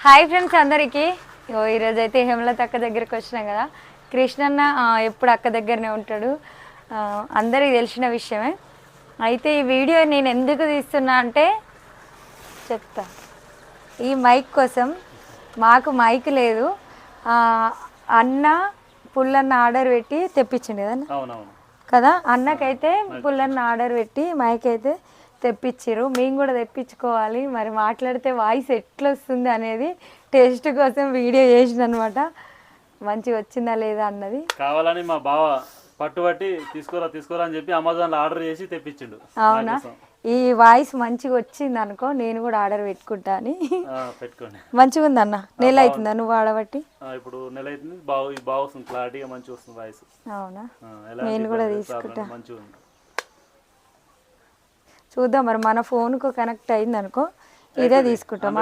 Hi friends అందరికీ ఈరోజు అయితే హేమలత అక్క దగ్గరికి వచ్చినాం కదా. కృష్ణన్న ఎప్పుడు అక్క దగ్గరనే ఉంటాడు, అందరికీ తెలిసిన విషయమే. అయితే ఈ వీడియో నేను ఎందుకు తీస్తున్నా అంటే చెప్తా. ఈ మైక్ కోసం, మాకు మైక్ లేదు, అన్న పుల్లన్న ఆర్డర్ పెట్టి తెప్పించిండు కదా కదా. అన్నకైతే పుల్లన్న ఆర్డర్ పెట్టి మైక్ అయితే తెప్పించారు. మేము కూడా తెప్పించుకోవాలి, మరి మాట్లాడితే వాయిస్ ఎట్లా వస్తుంది అనేది టేస్ట్ కోసం వీడియో చేసిన అనమాట. మంచిగా వచ్చిందా లేదా అన్నది కావాలని మా బావ పట్టుబట్టి తీసుకోరా అని చెప్పి అమెజాన్లో ఆర్డర్ చేసి తెప్పించిండు. అవునా, ఈ వాయిస్ మంచిగా వచ్చింది అనుకో, నేను కూడా ఆర్డర్ పెట్టుకుంటా అని. పెట్టుకోండి. మంచిగా ఉంది అన్న. నెల అవుతుందా నువ్వు ఆడబట్టి? ఇప్పుడు నెల అవుతుంది. బాగా వస్తుంది, క్లారిటీగా మంచిగా వస్తుంది వాయిస్. అవునా, నేను కూడా తీసుకుంటా. మంచిగా ఉంది. చూద్దాం మరి, మన ఫోన్కు కనెక్ట్ అయింది అనుకో ఇదే తీసుకుంటాం.